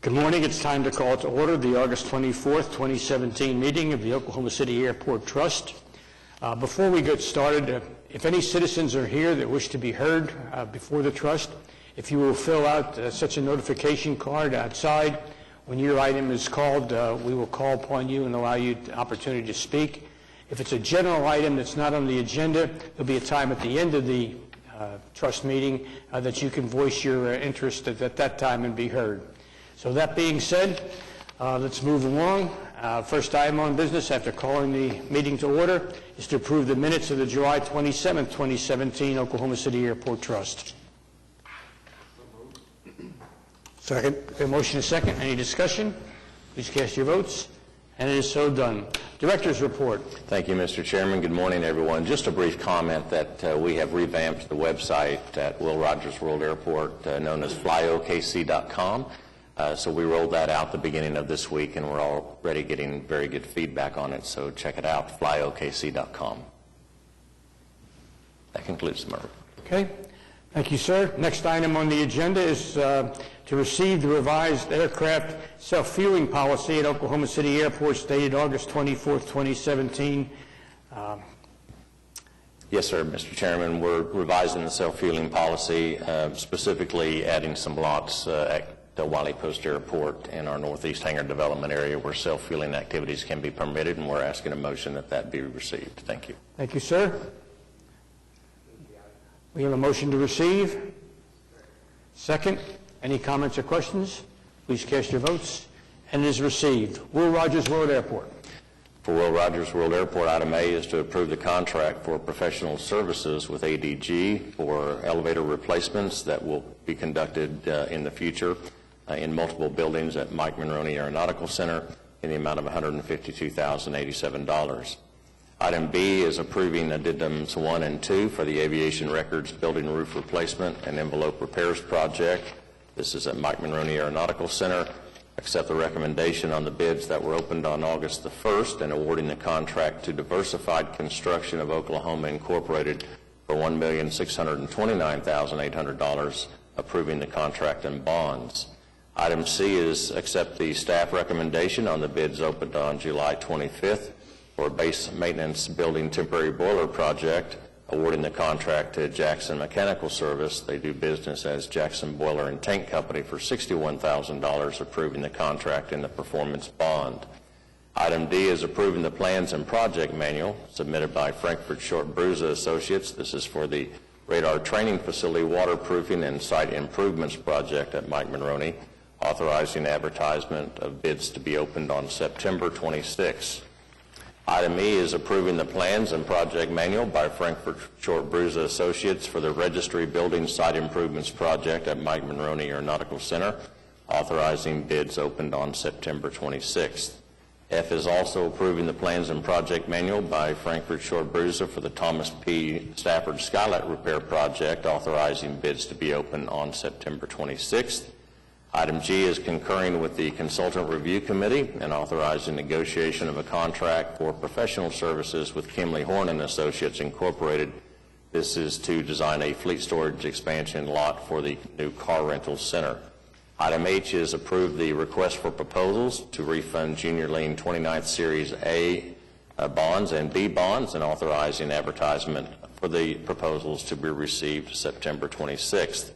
Good morning. It's time to call to order the August 24th, 2017 meeting of the Oklahoma City Airport Trust. Before we get started, if any citizens are here that wish to be heard before the trust, if you will fill out such a notification card outside, when your item is called, we will call upon you and allow you the opportunity to speak. If it's a general item that's not on the agenda, there'll be a time at the end of the trust meeting that you can voice your interest at that time and be heard. So that being said, let's move along. First item on business after calling the meeting to order is to approve the minutes of the July 27th, 2017 Oklahoma City Airport Trust. Second. A motion is second. Any discussion? Please cast your votes. And it is so done. Director's report. Thank you, Mr. Chairman. Good morning, everyone. Just a brief comment that we have revamped the website at Will Rogers World Airport known as flyokc.com. So we rolled that out the beginning of this week, and we're already getting very good feedback on it. So check it out, flyokc.com. That concludes the matter. Okay. Thank you, sir. Next item on the agenda is to receive the revised aircraft self-fueling policy at Oklahoma City Airport dated August 24th, 2017. Yes, sir, Mr. Chairman. We're revising the self-fueling policy, specifically adding some lots at Wiley Post Airport in our northeast hangar development area where self-fueling activities can be permitted, and we're asking a motion that that be received. Thank you. Thank you, sir. We have a motion to receive. Second. Any comments or questions? Please cast your votes. And it is received. Will Rogers World Airport. For Will Rogers World Airport, item A is to approve the contract for professional services with ADG for elevator replacements that will be conducted in the future in multiple buildings at Mike Monroney Aeronautical Center in the amount of $152,087. Item B is approving addendums 1 and 2 for the Aviation Records building roof replacement and envelope repairs project. This is at Mike Monroney Aeronautical Center. Accept the recommendation on the bids that were opened on August the 1st and awarding the contract to Diversified Construction of Oklahoma Incorporated for $1,629,800, approving the contract and bonds. Item C is accept the staff recommendation on the bids opened on July 25th for base maintenance building temporary boiler project, awarding the contract to Jackson Mechanical Service. They do business as Jackson Boiler and Tank Company for $61,000, approving the contract and the performance bond. Item D is approving the plans and project manual submitted by Frankfurt Short Bruza Associates. This is for the radar training facility waterproofing and site improvements project at Mike Monroney, authorizing advertisement of bids to be opened on September 26th. Item E is approving the plans and project manual by Frankfurt Short Bruza Associates for the Registry Building Site Improvements Project at Mike Monroney Aeronautical Center, authorizing bids opened on September 26th. F is also approving the plans and project manual by Frankfurt Short Bruza for the Thomas P. Stafford Skylight Repair Project, authorizing bids to be open on September 26th. Item G is concurring with the Consultant Review Committee and authorizing negotiation of a contract for professional services with Kimley Horn and Associates Incorporated. This is to design a fleet storage expansion lot for the new car rental center. Item H is approve the request for proposals to refund Junior Lien 29th Series A bonds and B bonds and authorizing advertisement for the proposals to be received September 26th.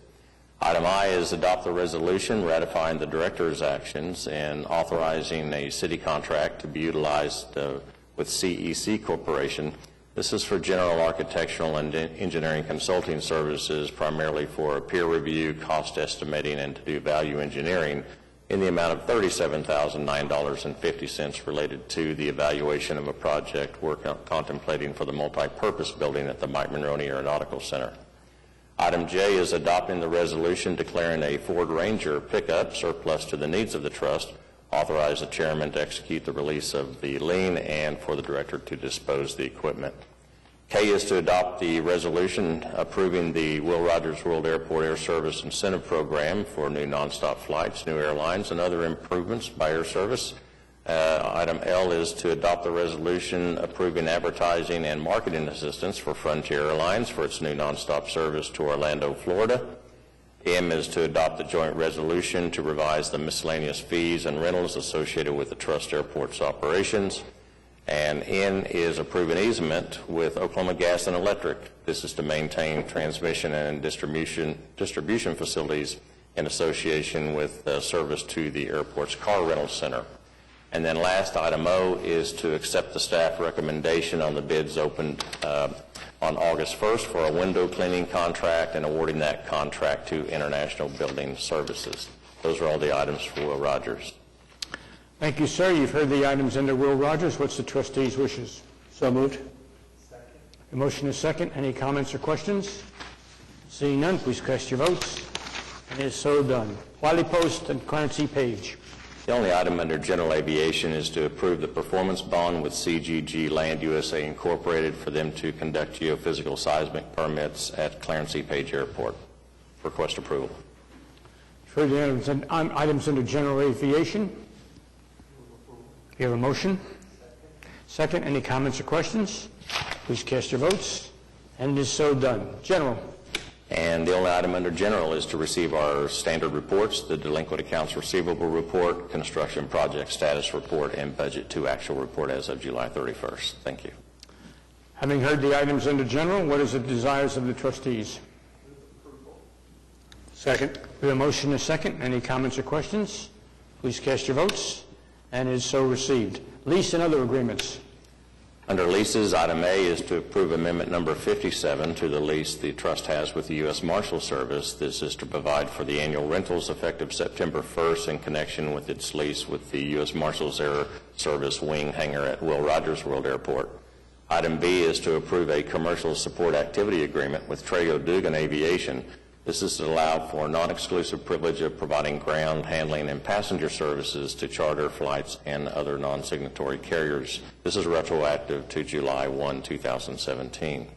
Item I is adopt the resolution ratifying the director's actions and authorizing a city contract to be utilized with CEC Corporation. This is for general architectural and engineering consulting services, primarily for peer review, cost estimating, and to do value engineering in the amount of $37,009.50 related to the evaluation of a project we're contemplating for the multi-purpose building at the Mike Monroney Aeronautical Center. Item J is adopting the resolution declaring a Ford Ranger pickup surplus to the needs of the trust, authorize the chairman to execute the release of the lien and for the director to dispose the equipment. K is to adopt the resolution approving the Will Rogers World Airport Air Service Incentive Program for new nonstop flights, new airlines, and other improvements by air service. Item L is to adopt the resolution approving advertising and marketing assistance for Frontier Airlines for its new nonstop service to Orlando, Florida. M is to adopt the joint resolution to revise the miscellaneous fees and rentals associated with the Trust Airport's operations. And N is approve an easement with Oklahoma Gas and Electric. This is to maintain transmission and distribution facilities in association with service to the airport's car rental center. And then last, item O is to accept the staff recommendation on the bids opened on August 1st for a window cleaning contract and awarding that contract to International Building Services. Those are all the items for Will Rogers. Thank you, sir. You've heard the items under Will Rogers. What's the trustees' wishes? So moved. Second. A motion is second. Any comments or questions? Seeing none, please cast your votes. And it is so done. Wiley Post and Clarence E. Page. The only item under general aviation is to approve the performance bond with CGG Land USA Incorporated for them to conduct geophysical seismic permits at Clarence E. Page Airport. Request approval. For the items under general aviation, you have a motion? Second. Any comments or questions? Please cast your votes. And it is so done. General. And the only item under general is to receive our standard reports, the delinquent accounts receivable report, construction project status report, and budget to actual report as of July 31st. Thank you. Having heard the items under general, what is the desires of the trustees? Second. We have a motion and a second. Any comments or questions? Please cast your votes. And it is so received. Lease and other agreements. Under leases, item A is to approve amendment number 57 to the lease the trust has with the U.S. Marshal Service. This is to provide for the annual rentals effective September 1st in connection with its lease with the U.S. Marshals Air Service wing hangar at Will Rogers World Airport. Item B is to approve a commercial support activity agreement with Trejo Dugan Aviation. This is to allow for non-exclusive privilege of providing ground handling and passenger services to charter flights and other non-signatory carriers. This is retroactive to July 1, 2017.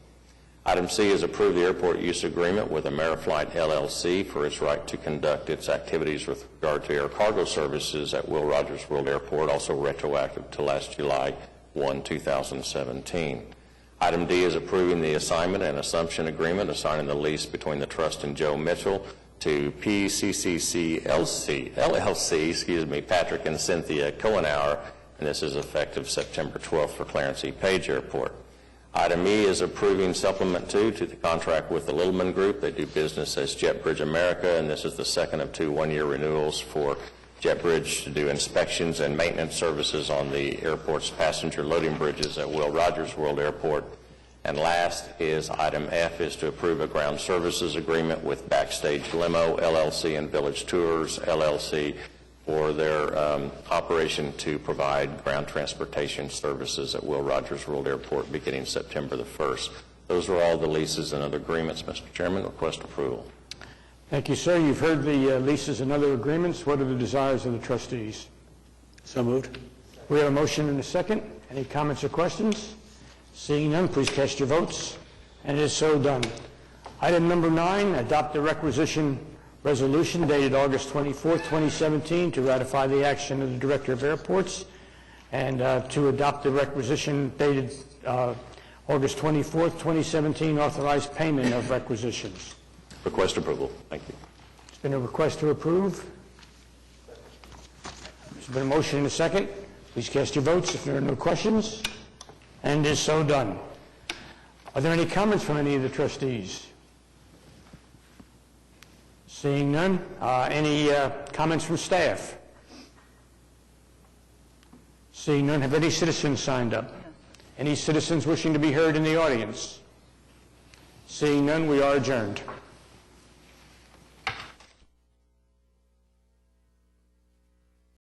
Item C is approve the airport use agreement with Ameriflight LLC for its right to conduct its activities with regard to air cargo services at Will Rogers World Airport, also retroactive to last July 1, 2017. Item D is approving the assignment and assumption agreement assigning the lease between the trust and Joe Mitchell to PCCC LLC, Patrick and Cynthia Cohenauer, and this is effective September 12th for Clarence E. Page Airport. Item E is approving supplement 2 to the contract with the Littleman Group. They do business as JetBridge America, and this is the second of 2 one-year renewals for JetBridge to do inspections and maintenance services on the airport's passenger loading bridges at Will Rogers World Airport. And last is item F is to approve a ground services agreement with Backstage Limo LLC and Village Tours LLC for their operation to provide ground transportation services at Will Rogers World Airport beginning September the 1st. Those are all the leases and other agreements, Mr. Chairman. Request approval. Thank you, sir. You've heard the leases and other agreements. What are the desires of the trustees? So moved. We have a motion and a second. Any comments or questions? Seeing none, please cast your votes. And it is so done. Item number 9, adopt the requisition resolution dated August 24th, 2017 to ratify the action of the Director of Airports and to adopt the requisition dated August 24th, 2017, authorized payment of requisitions. Request approval. Thank you. There's been a request to approve. There's been a motion and a second. Please cast your votes if there are no questions. And it is so done. Are there any comments from any of the trustees? Seeing none. Any comments from staff? Seeing none. Have any citizens signed up? Any citizens wishing to be heard in the audience? Seeing none, we are adjourned.